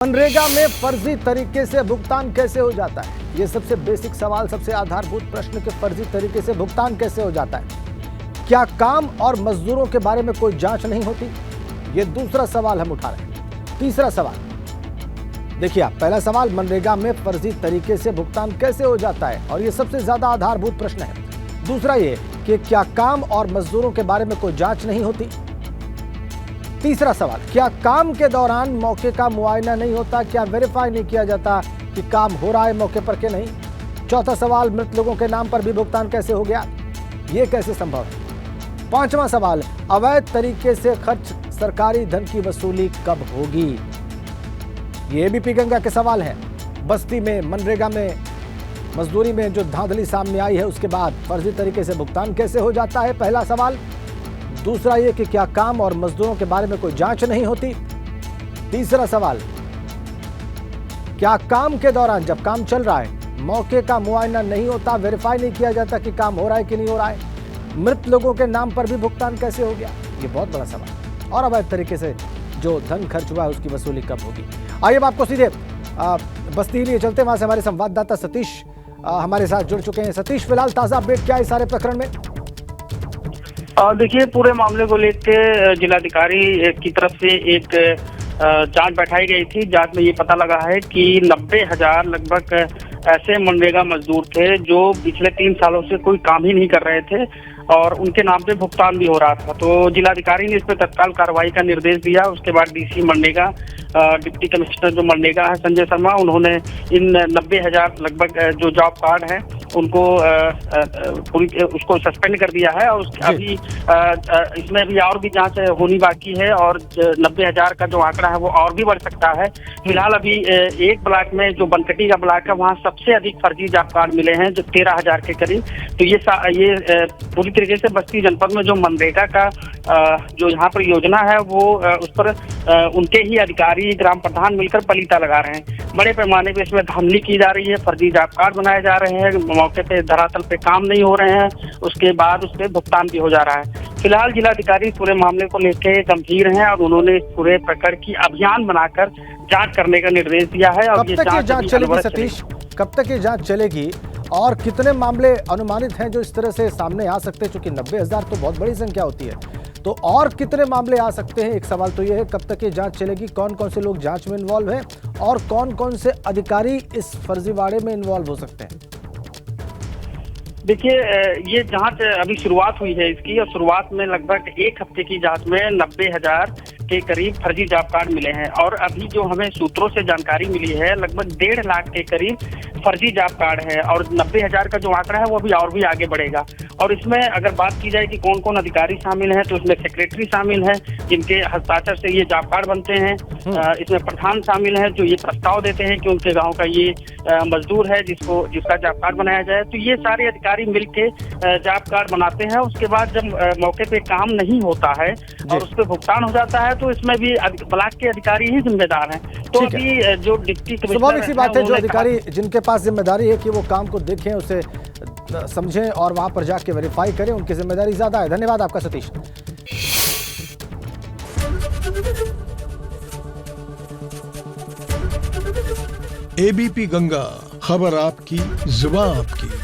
मनरेगा में फर्जी तरीके से भुगतान कैसे हो जाता है? ये सबसे बेसिक सवाल, सबसे आधारभूत प्रश्न कि फर्जी तरीके से भुगतान कैसे हो जाता है। क्या काम और मजदूरों के बारे में कोई जांच नहीं होती? ये दूसरा सवाल हम उठा रहे हैं। तीसरा सवाल देखिए आप, पहला सवाल मनरेगा में फर्जी तरीके से भुगतान कैसे हो जाता है और ये सबसे ज्यादा आधारभूत प्रश्न है। दूसरा ये कि क्या काम और मजदूरों के बारे में कोई जांच नहीं होती? तीसरा सवाल, क्या काम के दौरान मौके का मुआयना नहीं होता? क्या वेरीफाई नहीं किया जाता कि काम हो रहा है मौके पर कि नहीं? चौथा सवाल, मृत लोगों के नाम पर भी भुगतान कैसे हो गया? ये कैसे संभव है? पांचवा सवाल, अवैध तरीके से खर्च सरकारी धन की वसूली कब होगी? ये एबीपी गंगा के सवाल हैं। बस्ती में मनरेगा में मजदूरी में जो धांधली सामने आई है उसके बाद फर्जी तरीके से भुगतान कैसे हो जाता है, पहला सवाल। दूसरा ये कि क्या काम और मजदूरों के बारे में कोई जांच नहीं होती? तीसरा सवाल, क्या काम के दौरान जब काम चल रहा है मौके का मुआयना नहीं होता, वेरीफाई नहीं किया जाता कि काम हो रहा है कि नहीं हो रहा है? मृत लोगों के नाम पर भी भुगतान कैसे हो गया? ये बहुत बड़ा सवाल। और अवैध तरीके से जो धन खर्च हुआ है उसकी वसूली कब होगी? आइए अब आपको सीधे बस्ती लिए चलते, वहां से हमारे संवाददाता सतीश हमारे साथ जुड़ चुके हैं। सतीश, फिलहाल ताजा अपडेट क्या है सारे प्रकरण में? देखिए, पूरे मामले को लेकर जिलाधिकारी की तरफ से एक जांच बैठाई गई थी। जांच में ये पता लगा है कि 90,000 लगभग ऐसे मनरेगा मजदूर थे जो पिछले 3 सालों से कोई काम ही नहीं कर रहे थे और उनके नाम पे भुगतान भी हो रहा था। तो जिलाधिकारी ने इस पर तत्काल कार्रवाई का निर्देश दिया। उसके बाद डीसी मनरेगा, डिप्टी कमिश्नर जो मनरेगा है संजय शर्मा, उन्होंने इन 90,000 लगभग जो जॉब कार्ड हैं उनको उसको सस्पेंड कर दिया है और अभी इसमें भी और भी जांच होनी बाकी है और 90,000 का जो आंकड़ा है वो और भी बढ़ सकता है। फिलहाल अभी एक ब्लॉक में जो बनकटी का ब्लॉक है वहाँ सबसे अधिक फर्जी जॉब कार्ड मिले हैं, जो 13,000 के करीब। तो ये पूरी तरीके से बस्ती जनपद में जो मनरेगा का जो यहाँ पर योजना है वो उस पर उनके ही अधिकारी, ग्राम प्रधान मिलकर पलीता लगा रहे हैं। बड़े पैमाने पे इसमें धांधली की जा रही है, फर्जी जॉब कार्ड बनाए जा रहे हैं, मौके पे धरातल पे काम नहीं हो रहे हैं, उसके बाद उस पर भुगतान भी हो जा रहा है। फिलहाल जिलाधिकारी पूरे मामले को लेकर गंभीर हैं और उन्होंने पूरे प्रकरण की अभियान बनाकर जांच करने का निर्देश दिया है। और कब तक ये जांच चलेगी सतीश? कब तक ये जांच चलेगी और कितने मामले अनुमानित हैं जो इस तरह से सामने आ सकते हैं? चूंकि 90,000 तो बहुत बड़ी संख्या होती है, तो और कितने मामले आ सकते हैं? एक सवाल तो ये है, कब तक ये जांच चलेगी, कौन कौन से लोग जांच में इन्वॉल्व हैं और कौन कौन से अधिकारी इस फर्जीवाड़े में इन्वॉल्व हो सकते हैं? देखिए, ये जांच अभी शुरुआत हुई है इसकी और शुरुआत में लगभग 1 हफ्ते की जांच में 90,000 के करीब फर्जी जॉब कार्ड मिले हैं और अभी जो हमें सूत्रों से जानकारी मिली है लगभग 1.5 लाख के करीब फर्जी जॉब कार्ड है और 90,000 का जो आंकड़ा है वो अभी और भी आगे बढ़ेगा। और इसमें अगर बात की जाए कि कौन कौन अधिकारी शामिल हैं तो इसमें सेक्रेटरी शामिल है जिनके हस्ताक्षर से ये जॉब कार्ड बनते हैं। इसमें प्रधान शामिल है जो ये प्रस्ताव देते हैं कि उनके गाँव का ये मजदूर है जिसका जॉब कार्ड बनाया जाए। तो ये सारे अधिकारी मिलके जॉब कार्ड बनाते हैं। उसके बाद जब मौके पे काम नहीं होता है और उस पर भुगतान हो जाता है तो इसमें भी ब्लॉक के अधिकारी ही जिम्मेदार हैं। तो अभी जो डिप्टी स्वाभाविक सी बात है, जो अधिकारी जिनके पास जिम्मेदारी है कि वो काम को देखें, उसे समझें और वहां पर जाके वेरीफाई करें, उनकी जिम्मेदारी ज्यादा है। धन्यवाद आपका सतीश। एबीपी गंगा, खबर आपकी, जुबान आपकी।